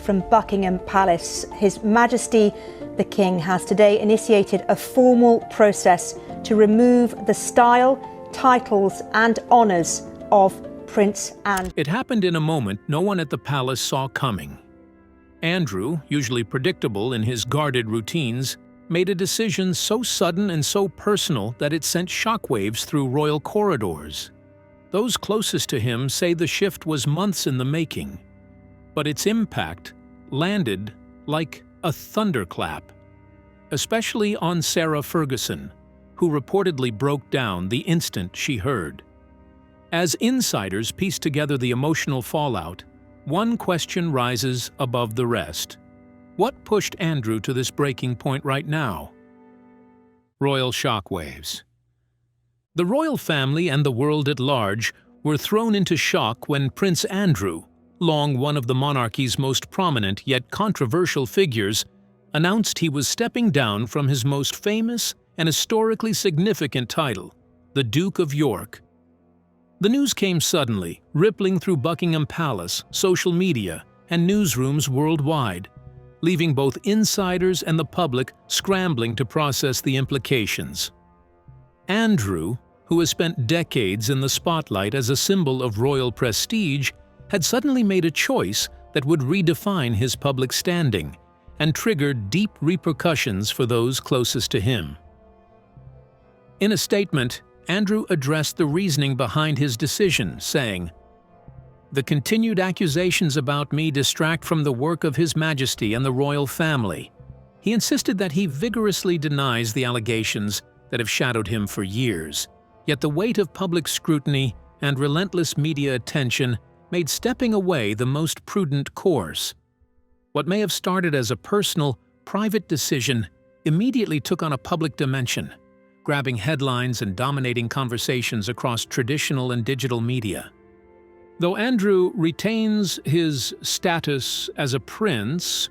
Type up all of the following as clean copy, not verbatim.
from Buckingham Palace. His Majesty the King has today initiated a formal process to remove the style, titles and honours of Prince Andrew. It happened in a moment no one at the palace saw coming. Andrew, usually predictable in his guarded routines, made a decision so sudden and so personal that it sent shockwaves through royal corridors. Those closest to him say the shift was months in the making, but its impact landed like a thunderclap, especially on Sarah Ferguson, who reportedly broke down the instant she heard. As insiders piece together the emotional fallout, one question rises above the rest. What pushed Andrew to this breaking point right now? Royal shockwaves. The royal family and the world at large were thrown into shock when Prince Andrew, long one of the monarchy's most prominent yet controversial figures, announced he was stepping down from his most famous and historically significant title, the Duke of York. The news came suddenly, rippling through Buckingham Palace, social media, and newsrooms worldwide, leaving both insiders and the public scrambling to process the implications. Andrew, who has spent decades in the spotlight as a symbol of royal prestige, had suddenly made a choice that would redefine his public standing and trigger deep repercussions for those closest to him. In a statement, Andrew addressed the reasoning behind his decision, saying, "The continued accusations about me distract from the work of His Majesty and the royal family." He insisted that he vigorously denies the allegations that have shadowed him for years, yet the weight of public scrutiny and relentless media attention made stepping away the most prudent course. What may have started as a personal, private decision immediately took on a public dimension, grabbing headlines and dominating conversations across traditional and digital media. Though Andrew retains his status as a prince,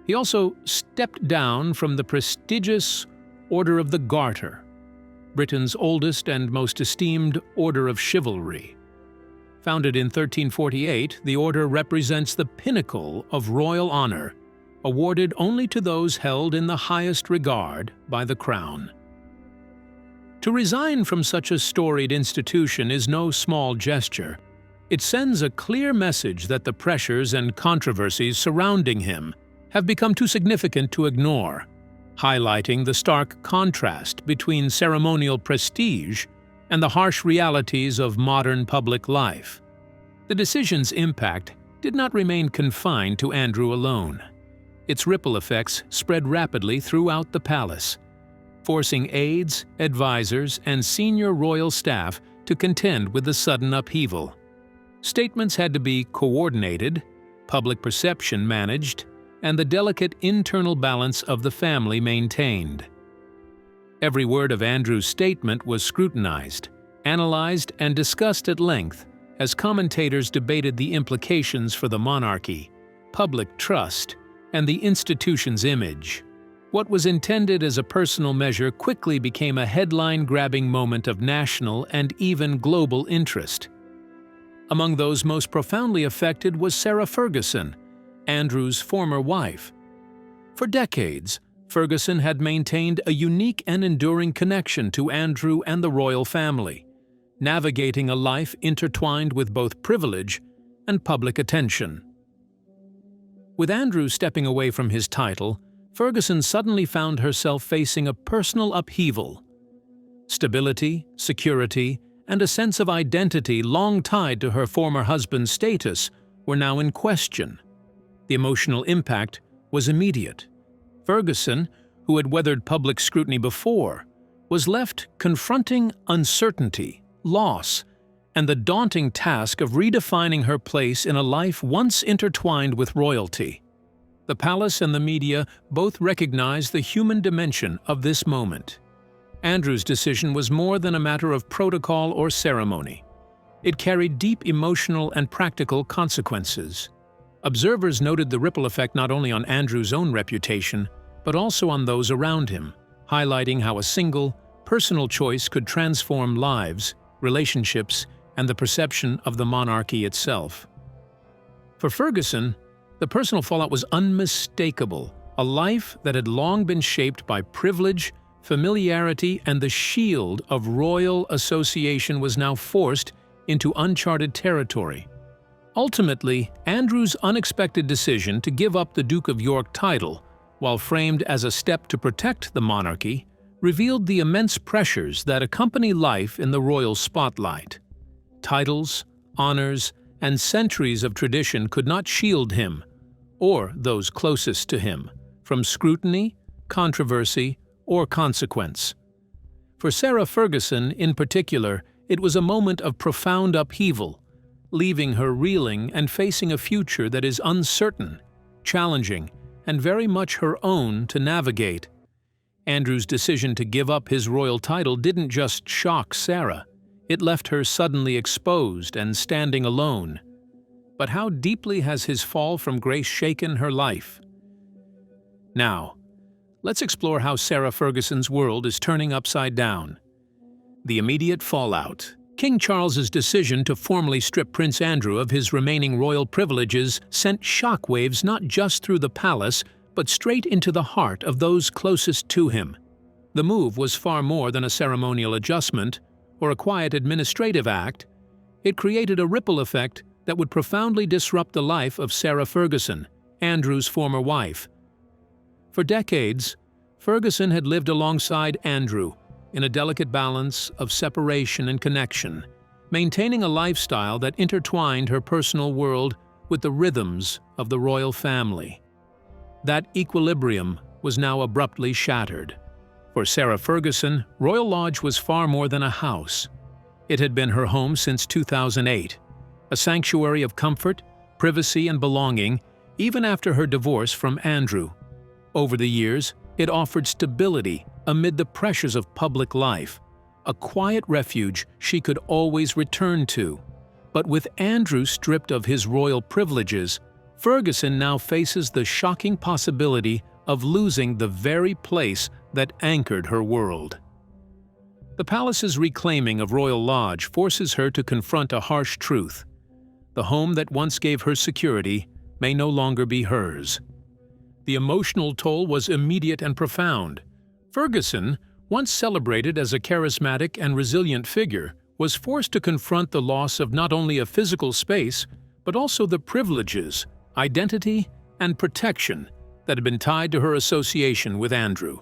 he also stepped down from the prestigious Order of the Garter, Britain's oldest and most esteemed order of chivalry. Founded in 1348, the order represents the pinnacle of royal honor, awarded only to those held in the highest regard by the crown. To resign from such a storied institution is no small gesture. It sends a clear message that the pressures and controversies surrounding him have become too significant to ignore, highlighting the stark contrast between ceremonial prestige and the harsh realities of modern public life. The decision's impact did not remain confined to Andrew alone. Its ripple effects spread rapidly throughout the palace, forcing aides, advisors, and senior royal staff to contend with the sudden upheaval. Statements had to be coordinated, public perception managed, and the delicate internal balance of the family maintained. Every word of Andrew's statement was scrutinized, analyzed, and discussed at length as commentators debated the implications for the monarchy, public trust, and the institution's image. What was intended as a personal measure quickly became a headline-grabbing moment of national and even global interest. Among those most profoundly affected was Sarah Ferguson, Andrew's former wife. For decades, Ferguson had maintained a unique and enduring connection to Andrew and the royal family, navigating a life intertwined with both privilege and public attention. With Andrew stepping away from his title, Ferguson suddenly found herself facing a personal upheaval. Stability, security, and a sense of identity long tied to her former husband's status were now in question. The emotional impact was immediate. Ferguson, who had weathered public scrutiny before, was left confronting uncertainty, loss, and the daunting task of redefining her place in a life once intertwined with royalty. The palace and the media both recognized the human dimension of this moment. Andrew's decision was more than a matter of protocol or ceremony. It carried deep emotional and practical consequences. Observers noted the ripple effect not only on Andrew's own reputation, but also on those around him, highlighting how a single, personal choice could transform lives, relationships, and the perception of the monarchy itself. For Ferguson, The personal fallout was unmistakable. A life that had long been shaped by privilege, familiarity, and the shield of royal association was now forced into uncharted territory. Ultimately, Andrew's unexpected decision to give up the Duke of York title, while framed as a step to protect the monarchy, revealed the immense pressures that accompany life in the royal spotlight. Titles, honors, and centuries of tradition could not shield him, or those closest to him, from scrutiny, controversy, or consequence. For Sarah Ferguson, in particular, it was a moment of profound upheaval, leaving her reeling and facing a future that is uncertain, challenging, and very much her own to navigate. Andrew's decision to give up his royal title didn't just shock Sarah, it left her suddenly exposed and standing alone. But how deeply has his fall from grace shaken her life? Now, let's explore how Sarah Ferguson's world is turning upside down. The immediate fallout. King Charles's decision to formally strip Prince Andrew of his remaining royal privileges sent shockwaves not just through the palace, but straight into the heart of those closest to him. The move was far more than a ceremonial adjustment or a quiet administrative act. It created a ripple effect that would profoundly disrupt the life of Sarah Ferguson, Andrew's former wife. For decades, Ferguson had lived alongside Andrew in a delicate balance of separation and connection, maintaining a lifestyle that intertwined her personal world with the rhythms of the royal family. That equilibrium was now abruptly shattered. For Sarah Ferguson, Royal Lodge was far more than a house. It had been her home since 2008, a sanctuary of comfort, privacy, and belonging, even after her divorce from Andrew. Over the years, it offered stability amid the pressures of public life, a quiet refuge she could always return to. But with Andrew stripped of his royal privileges, Ferguson now faces the shocking possibility of losing the very place that anchored her world. The palace's reclaiming of Royal Lodge forces her to confront a harsh truth. The home that once gave her security may no longer be hers. The emotional toll was immediate and profound. Ferguson, once celebrated as a charismatic and resilient figure, was forced to confront the loss of not only a physical space, but also the privileges, identity, and protection that had been tied to her association with Andrew.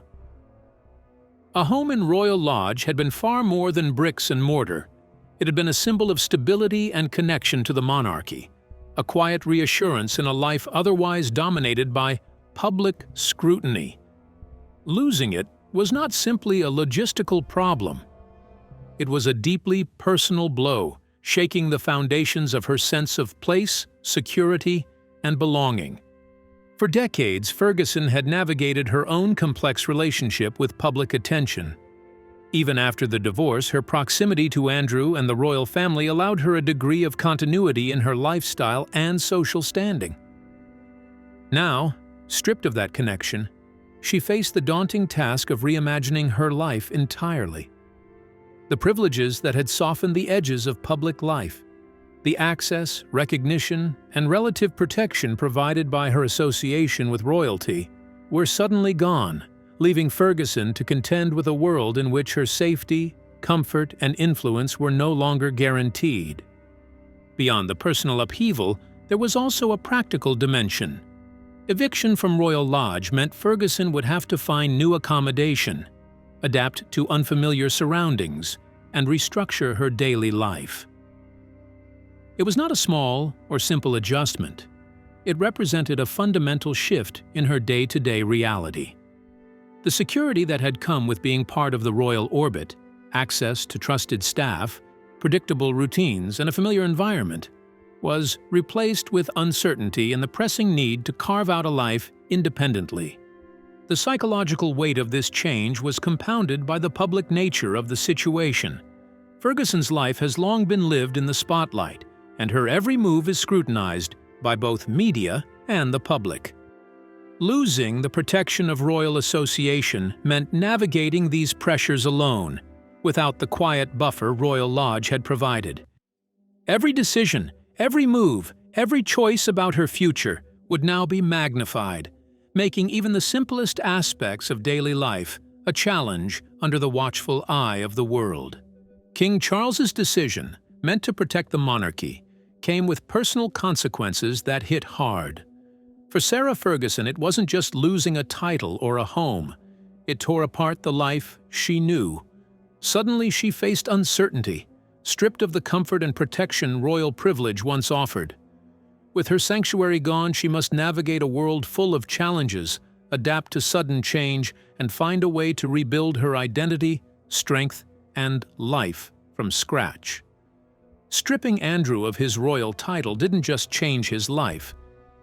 A home in Royal Lodge had been far more than bricks and mortar. It had been a symbol of stability and connection to the monarchy, a quiet reassurance in a life otherwise dominated by public scrutiny. Losing it was not simply a logistical problem. It was a deeply personal blow, shaking the foundations of her sense of place, security, and belonging. For decades, Ferguson had navigated her own complex relationship with public attention. Even after the divorce, her proximity to Andrew and the royal family allowed her a degree of continuity in her lifestyle and social standing. Now, stripped of that connection, she faced the daunting task of reimagining her life entirely. The privileges that had softened the edges of public life, the access, recognition, and relative protection provided by her association with royalty, were suddenly gone, leaving Ferguson to contend with a world in which her safety, comfort, and influence were no longer guaranteed. Beyond the personal upheaval, there was also a practical dimension. Eviction from Royal Lodge meant Ferguson would have to find new accommodation, adapt to unfamiliar surroundings, and restructure her daily life. It was not a small or simple adjustment. It represented a fundamental shift in her day-to-day reality. The security that had come with being part of the royal orbit, access to trusted staff, predictable routines, and a familiar environment, was replaced with uncertainty and the pressing need to carve out a life independently. The psychological weight of this change was compounded by the public nature of the situation. Ferguson's life has long been lived in the spotlight, and her every move is scrutinized by both media and the public. Losing the protection of royal association meant navigating these pressures alone, without the quiet buffer Royal Lodge had provided. Every decision, every move, every choice about her future would now be magnified, making even the simplest aspects of daily life a challenge under the watchful eye of the world. King Charles's decision, meant to protect the monarchy, came with personal consequences that hit hard. For Sarah Ferguson, it wasn't just losing a title or a home. It tore apart the life she knew. Suddenly she faced uncertainty, stripped of the comfort and protection royal privilege once offered. With her sanctuary gone, she must navigate a world full of challenges, adapt to sudden change, and find a way to rebuild her identity, strength, and life from scratch. Stripping Andrew of his royal title didn't just change his life.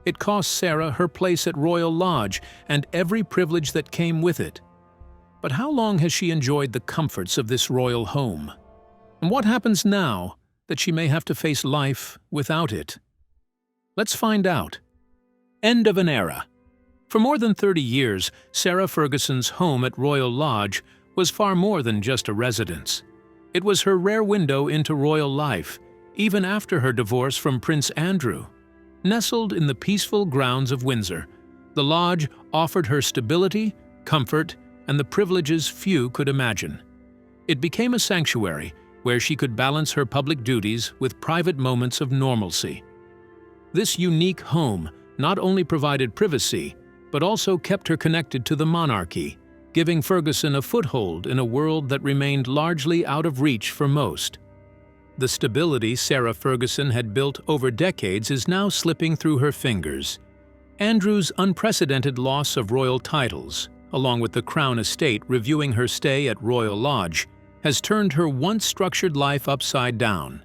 It cost Sarah her place at Royal Lodge and every privilege that came with it. But how long has she enjoyed the comforts of this royal home? And what happens now that she may have to face life without it? Let's find out. End of an era. For more than 30 years, Sarah Ferguson's home at Royal Lodge was far more than just a residence. It was her rare window into royal life, even after her divorce from Prince Andrew. Nestled in the peaceful grounds of Windsor, the lodge offered her stability, comfort, and the privileges few could imagine. It became a sanctuary where she could balance her public duties with private moments of normalcy. This unique home not only provided privacy, but also kept her connected to the monarchy, giving Ferguson a foothold in a world that remained largely out of reach for most. The stability Sarah Ferguson had built over decades is now slipping through her fingers. Andrew's unprecedented loss of royal titles, along with the Crown estate reviewing her stay at Royal Lodge, has turned her once structured life upside down.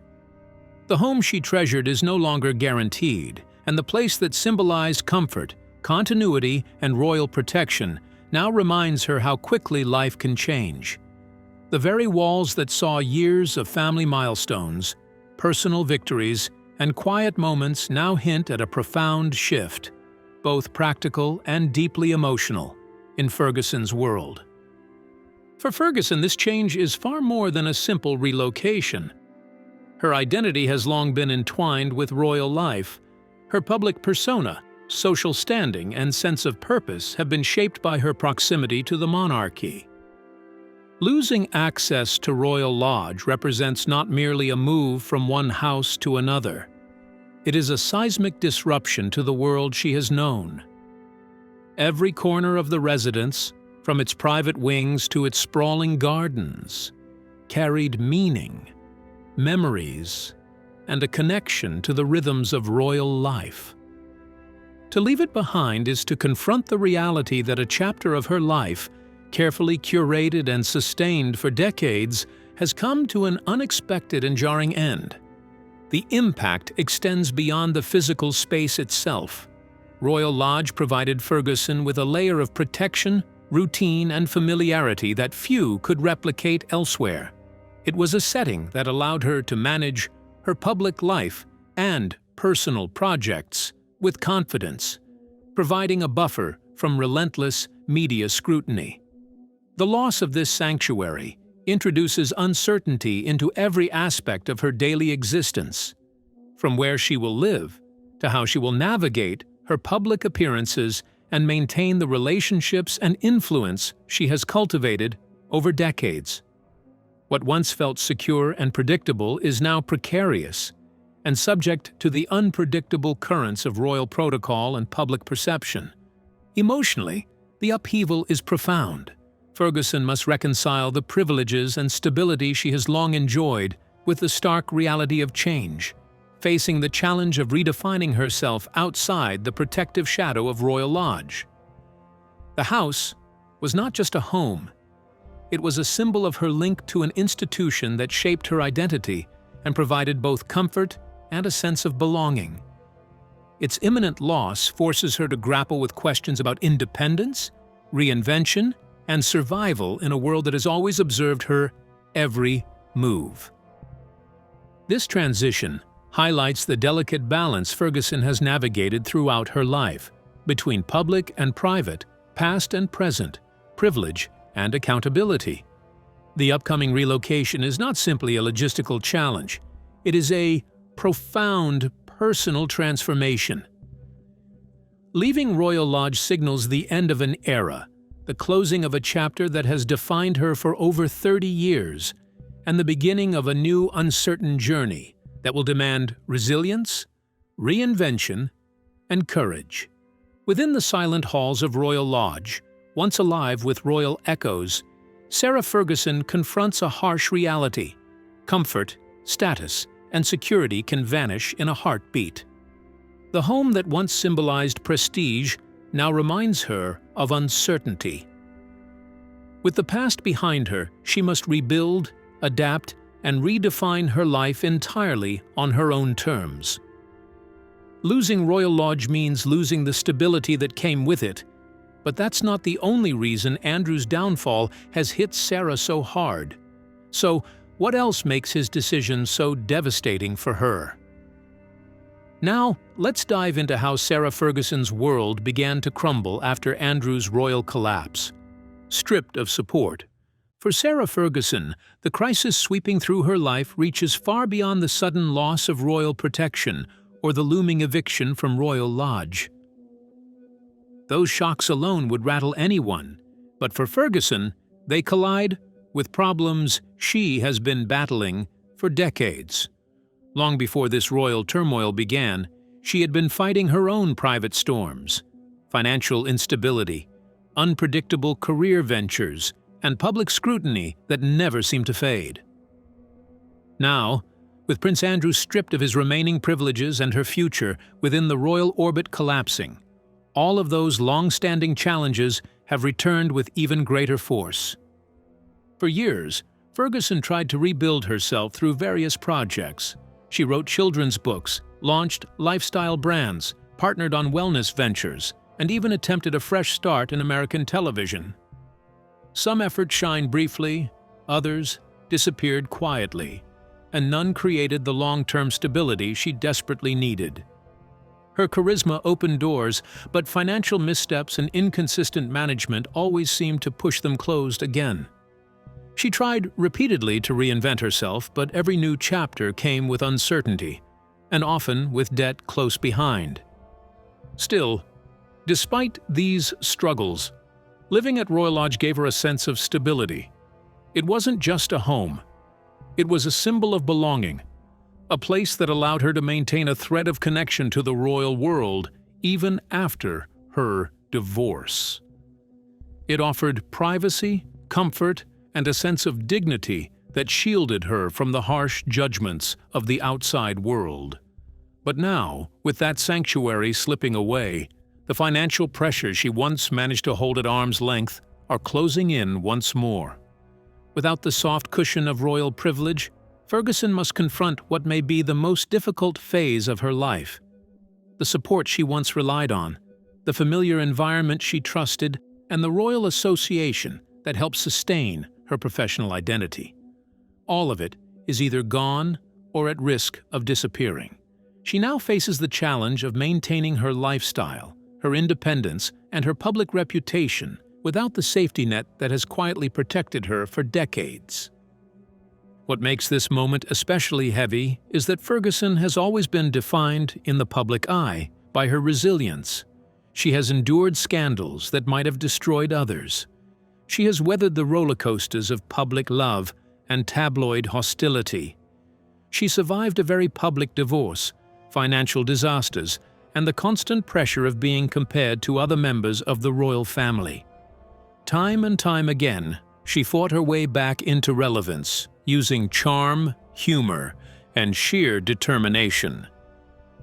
The home she treasured is no longer guaranteed, and the place that symbolized comfort, continuity, and royal protection now reminds her how quickly life can change. The very walls that saw years of family milestones, personal victories, and quiet moments now hint at a profound shift, both practical and deeply emotional, in Ferguson's world. For Ferguson, this change is far more than a simple relocation. Her identity has long been entwined with royal life. Her public persona, social standing, and sense of purpose have been shaped by her proximity to the monarchy. Losing access to Royal Lodge represents not merely a move from one house to another. It is a seismic disruption to the world she has known. Every corner of the residence, from its private wings to its sprawling gardens, carried meaning, memories, and a connection to the rhythms of royal life. To leave it behind is to confront the reality that a chapter of her life, carefully curated and sustained for decades, has come to an unexpected and jarring end. The impact extends beyond the physical space itself. Royal Lodge provided Ferguson with a layer of protection, routine, and familiarity that few could replicate elsewhere. It was a setting that allowed her to manage her public life and personal projects with confidence, providing a buffer from relentless media scrutiny. The loss of this sanctuary introduces uncertainty into every aspect of her daily existence, from where she will live to how she will navigate her public appearances and maintain the relationships and influence she has cultivated over decades. What once felt secure and predictable is now precarious and subject to the unpredictable currents of royal protocol and public perception. Emotionally, the upheaval is profound. Ferguson must reconcile the privileges and stability she has long enjoyed with the stark reality of change, facing the challenge of redefining herself outside the protective shadow of Royal Lodge. The house was not just a home. It was a symbol of her link to an institution that shaped her identity and provided both comfort and a sense of belonging. Its imminent loss forces her to grapple with questions about independence, reinvention, and survival in a world that has always observed her every move. This transition highlights the delicate balance Ferguson has navigated throughout her life, between public and private, past and present, privilege and accountability. The upcoming relocation is not simply a logistical challenge. It is a profound personal transformation. Leaving Royal Lodge signals the end of an era, the closing of a chapter that has defined her for over 30 years, and the beginning of a new uncertain journey that will demand resilience, reinvention, and courage. Within the silent halls of Royal Lodge, once alive with royal echoes, Sarah Ferguson confronts a harsh reality. Comfort, status, and security can vanish in a heartbeat. The home that once symbolized prestige now reminds her of uncertainty. With the past behind her, she must rebuild, adapt, and redefine her life entirely on her own terms. Losing Royal Lodge means losing the stability that came with it, but that's not the only reason Andrew's downfall has hit Sarah so hard. So, what else makes his decision so devastating for her? Now, let's dive into how Sarah Ferguson's world began to crumble after Andrew's royal collapse. Stripped of support. For Sarah Ferguson, the crisis sweeping through her life reaches far beyond the sudden loss of royal protection or the looming eviction from Royal Lodge. Those shocks alone would rattle anyone, but for Ferguson, they collide with problems she has been battling for decades. Long before this royal turmoil began, she had been fighting her own private storms: financial instability, unpredictable career ventures, and public scrutiny that never seemed to fade. Now, with Prince Andrew stripped of his remaining privileges and her future within the royal orbit collapsing, all of those long-standing challenges have returned with even greater force. For years, Ferguson tried to rebuild herself through various projects. She wrote children's books, launched lifestyle brands, partnered on wellness ventures, and even attempted a fresh start in American television. Some efforts shined briefly, others disappeared quietly, and none created the long-term stability she desperately needed. Her charisma opened doors, but financial missteps and inconsistent management always seemed to push them closed again. She tried repeatedly to reinvent herself, but every new chapter came with uncertainty, and often with debt close behind. Still, despite these struggles, living at Royal Lodge gave her a sense of stability. It wasn't just a home. It was a symbol of belonging, a place that allowed her to maintain a thread of connection to the royal world even after her divorce. It offered privacy, comfort, and a sense of dignity that shielded her from the harsh judgments of the outside world. But now, with that sanctuary slipping away, the financial pressures she once managed to hold at arm's length are closing in once more. Without the soft cushion of royal privilege, Ferguson must confront what may be the most difficult phase of her life. The support she once relied on, the familiar environment she trusted, and the royal association that helped sustain her professional identity. All of it is either gone or at risk of disappearing. She now faces the challenge of maintaining her lifestyle, her independence, and her public reputation without the safety net that has quietly protected her for decades. What makes this moment especially heavy is that Ferguson has always been defined in the public eye by her resilience. She has endured scandals that might have destroyed others. She has weathered the roller coasters of public love and tabloid hostility. She survived a very public divorce, financial disasters, and the constant pressure of being compared to other members of the royal family. Time and time again, she fought her way back into relevance, using charm, humor, and sheer determination.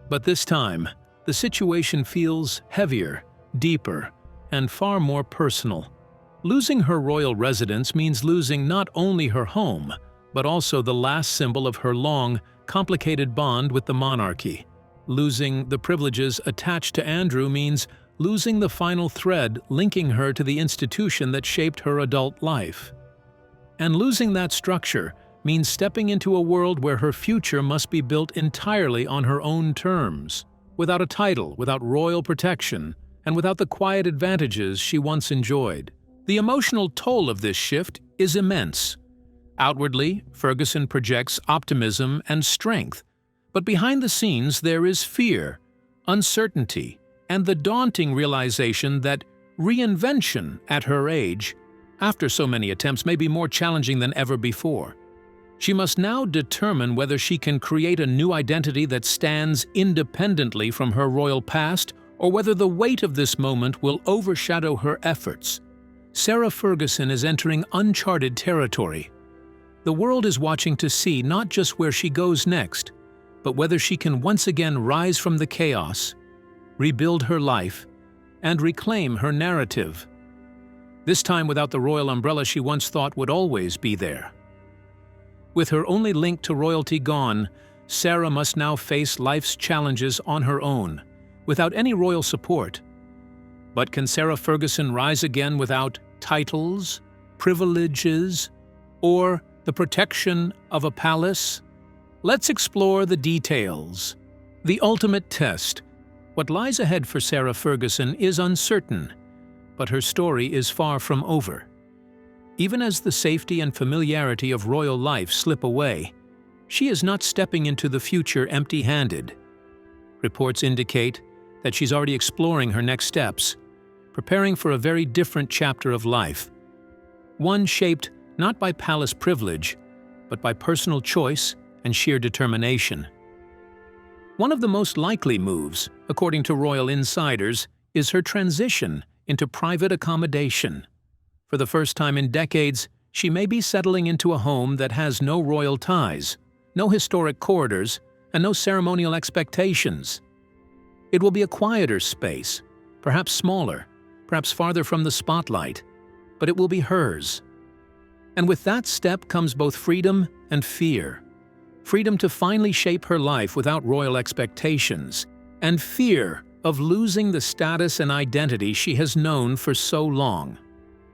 But this time, the situation feels heavier, deeper, and far more personal. Losing her royal residence means losing not only her home, but also the last symbol of her long, complicated bond with the monarchy. Losing the privileges attached to Andrew means losing the final thread linking her to the institution that shaped her adult life. And losing that structure means stepping into a world where her future must be built entirely on her own terms, without a title, without royal protection, and without the quiet advantages she once enjoyed. The emotional toll of this shift is immense. Outwardly, Ferguson projects optimism and strength, but behind the scenes there is fear, uncertainty, and the daunting realization that reinvention at her age, after so many attempts, may be more challenging than ever before. She must now determine whether she can create a new identity that stands independently from her royal past, or whether the weight of this moment will overshadow her efforts. Sarah Ferguson is entering uncharted territory. The world is watching to see not just where she goes next, but whether she can once again rise from the chaos, rebuild her life, and reclaim her narrative. This time without the royal umbrella she once thought would always be there. With her only link to royalty gone, Sarah must now face life's challenges on her own, without any royal support. But can Sarah Ferguson rise again without titles, privileges, or the protection of a palace? Let's explore the details. The ultimate test. What lies ahead for Sarah Ferguson is uncertain, but her story is far from over. Even as the safety and familiarity of royal life slip away, she is not stepping into the future empty-handed. Reports indicate that she's already exploring her next steps, preparing for a very different chapter of life, one shaped not by palace privilege, but by personal choice and sheer determination. One of the most likely moves, according to royal insiders, is her transition into private accommodation. For the first time in decades, she may be settling into a home that has no royal ties, no historic corridors, and no ceremonial expectations. It will be a quieter space, perhaps smaller, perhaps farther from the spotlight, but it will be hers. And with that step comes both freedom and fear. Freedom to finally shape her life without royal expectations, and fear of losing the status and identity she has known for so long.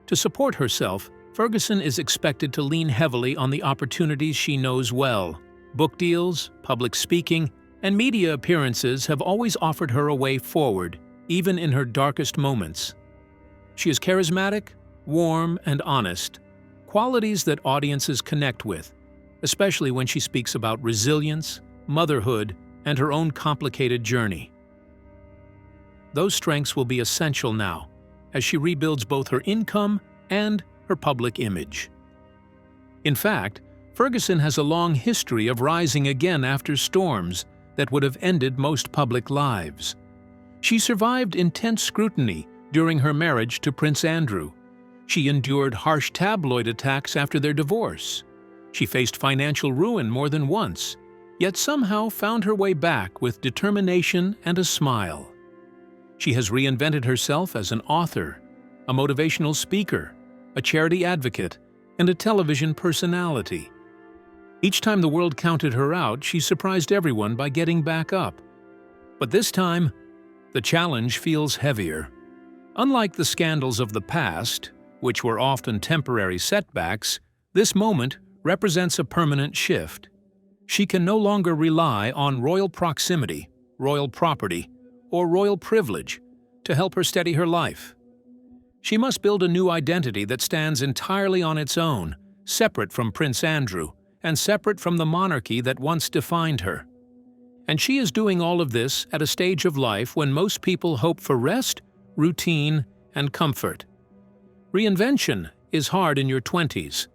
To support herself, Ferguson is expected to lean heavily on the opportunities she knows well. Book deals, public speaking, and media appearances have always offered her a way forward, even in her darkest moments. She is charismatic, warm, and honest, qualities that audiences connect with, especially when she speaks about resilience, motherhood, and her own complicated journey. Those strengths will be essential now, as she rebuilds both her income and her public image. In fact, Ferguson has a long history of rising again after storms that would have ended most public lives. She survived intense scrutiny during her marriage to Prince Andrew. She endured harsh tabloid attacks after their divorce. She faced financial ruin more than once, yet somehow found her way back with determination and a smile. She has reinvented herself as an author, a motivational speaker, a charity advocate, and a television personality. Each time the world counted her out, she surprised everyone by getting back up. But this time, the challenge feels heavier. Unlike the scandals of the past, which were often temporary setbacks, this moment represents a permanent shift. She can no longer rely on royal proximity, royal property, or royal privilege to help her steady her life. She must build a new identity that stands entirely on its own, separate from Prince Andrew, and separate from the monarchy that once defined her. And she is doing all of this at a stage of life when most people hope for rest, routine, and comfort. Reinvention is hard in your 20s.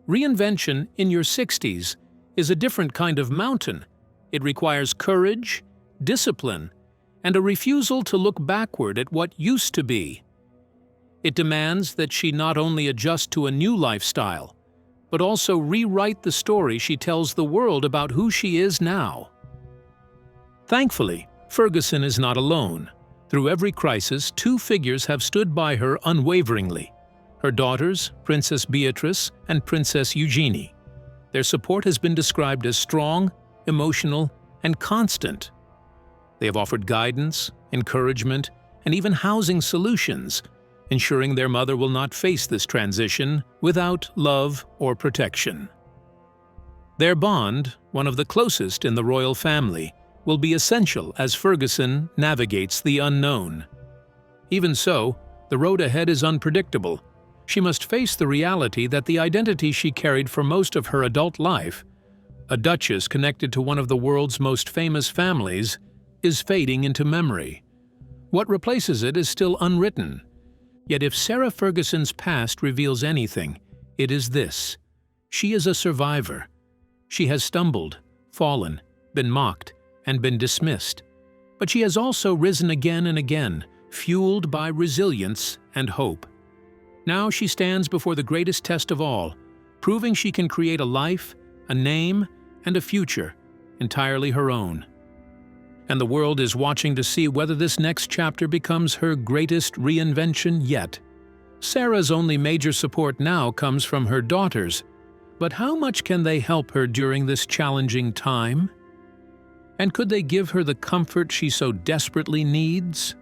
Reinvention in your 60s is a different kind of mountain. It requires courage, discipline, and a refusal to look backward at what used to be. It demands that she not only adjust to a new lifestyle, but also rewrite the story she tells the world about who she is now. Thankfully, Ferguson is not alone. Through every crisis, two figures have stood by her unwaveringly: her daughters, Princess Beatrice and Princess Eugenie. Their support has been described as strong, emotional, and constant. They have offered guidance, encouragement, and even housing solutions, ensuring their mother will not face this transition without love or protection. Their bond, one of the closest in the royal family, will be essential as Ferguson navigates the unknown. Even so, the road ahead is unpredictable. She must face the reality that the identity she carried for most of her adult life, a duchess connected to one of the world's most famous families, is fading into memory. What replaces it is still unwritten. Yet if Sarah Ferguson's past reveals anything, it is this: she is a survivor. She has stumbled, fallen, been mocked, and been dismissed. But she has also risen again and again, fueled by resilience and hope. Now she stands before the greatest test of all, proving she can create a life, a name, and a future entirely her own. And the world is watching to see whether this next chapter becomes her greatest reinvention yet. Sarah's only major support now comes from her daughters, but how much can they help her during this challenging time? And could they give her the comfort she so desperately needs?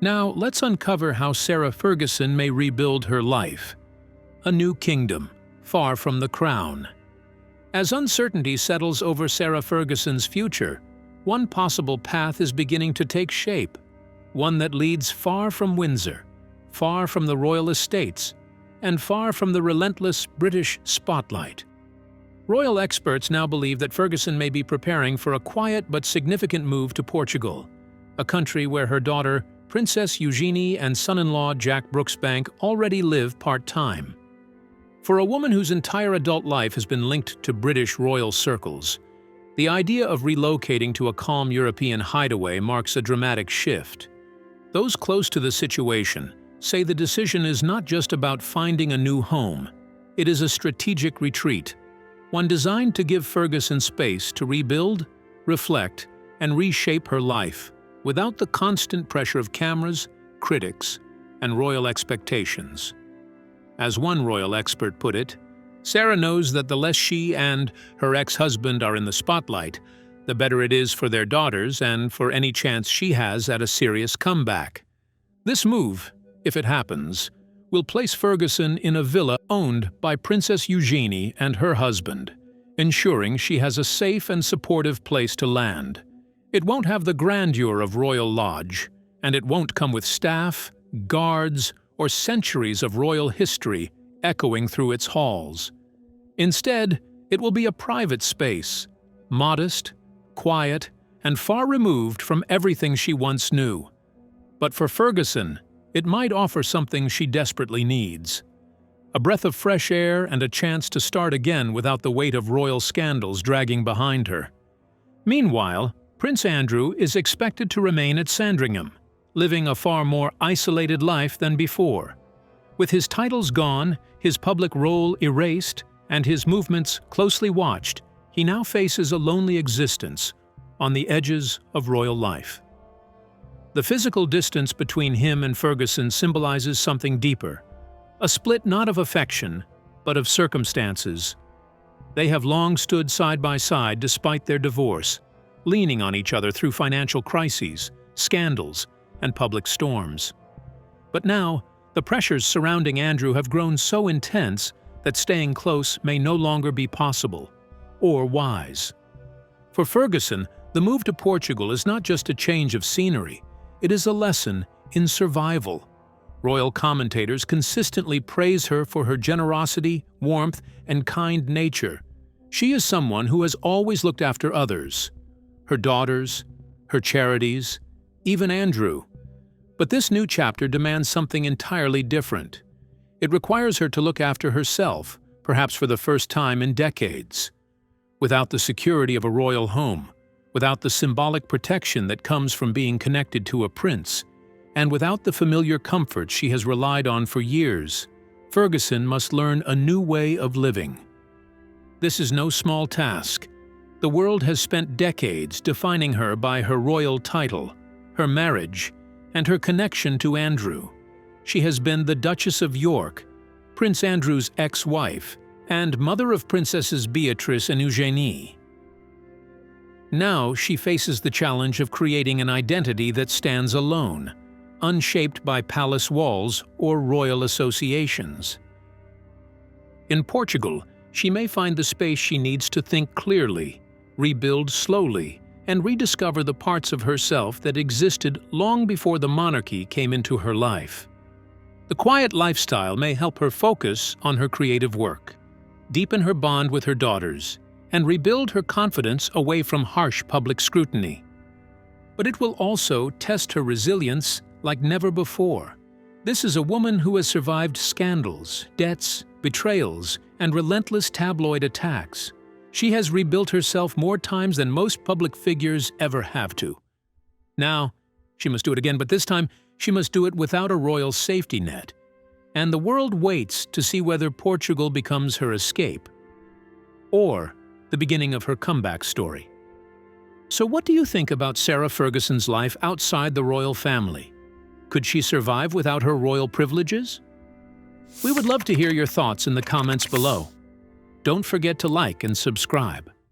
Now, let's uncover how Sarah Ferguson may rebuild her life. A new kingdom, far from the crown. As uncertainty settles over Sarah Ferguson's future, one possible path is beginning to take shape, one that leads far from Windsor, far from the royal estates, and far from the relentless British spotlight. Royal experts now believe that Ferguson may be preparing for a quiet but significant move to Portugal, a country where her daughter, Princess Eugenie, and son-in-law Jack Brooksbank already live part-time. For a woman whose entire adult life has been linked to British royal circles, the idea of relocating to a calm European hideaway marks a dramatic shift. Those close to the situation say the decision is not just about finding a new home. It is a strategic retreat, one designed to give Ferguson space to rebuild, reflect, and reshape her life without the constant pressure of cameras, critics, and royal expectations. As one royal expert put it, Sarah knows that the less she and her ex-husband are in the spotlight, the better it is for their daughters and for any chance she has at a serious comeback. This move, if it happens, will place Ferguson in a villa owned by Princess Eugenie and her husband, ensuring she has a safe and supportive place to land. It won't have the grandeur of Royal Lodge, and it won't come with staff, guards, or centuries of royal history echoing through its halls. Instead, it will be a private space, modest, quiet, and far removed from everything she once knew. But for Ferguson, it might offer something she desperately needs: a breath of fresh air and a chance to start again without the weight of royal scandals dragging behind her. Meanwhile, Prince Andrew is expected to remain at Sandringham, living a far more isolated life than before. With his titles gone, his public role erased, and his movements closely watched, he now faces a lonely existence on the edges of royal life. The physical distance between him and Ferguson symbolizes something deeper, a split not of affection, but of circumstances. They have long stood side by side despite their divorce, leaning on each other through financial crises, scandals, and public storms. But now, the pressures surrounding Andrew have grown so intense that staying close may no longer be possible or wise. For Ferguson, the move to Portugal is not just a change of scenery, it is a lesson in survival. Royal commentators consistently praise her for her generosity, warmth, and kind nature. She is someone who has always looked after others, her daughters, her charities, even Andrew. But this new chapter demands something entirely different. It requires her to look after herself, perhaps for the first time in decades. Without the security of a royal home, without the symbolic protection that comes from being connected to a prince, and without the familiar comfort she has relied on for years, Ferguson must learn a new way of living. This is no small task. The world has spent decades defining her by her royal title, her marriage, and her connection to Andrew. She has been the Duchess of York, Prince Andrew's ex-wife, and mother of Princesses Beatrice and Eugenie. Now she faces the challenge of creating an identity that stands alone, unshaped by palace walls or royal associations. In Portugal, she may find the space she needs to think clearly, rebuild slowly, and rediscover the parts of herself that existed long before the monarchy came into her life. The quiet lifestyle may help her focus on her creative work, deepen her bond with her daughters, and rebuild her confidence away from harsh public scrutiny. But it will also test her resilience like never before. This is a woman who has survived scandals, debts, betrayals, and relentless tabloid attacks. She has rebuilt herself more times than most public figures ever have to. Now, she must do it again, but this time she must do it without a royal safety net. And the world waits to see whether Portugal becomes her escape or the beginning of her comeback story. So what do you think about Sarah Ferguson's life outside the royal family? Could she survive without her royal privileges? We would love to hear your thoughts in the comments below. Don't forget to like and subscribe.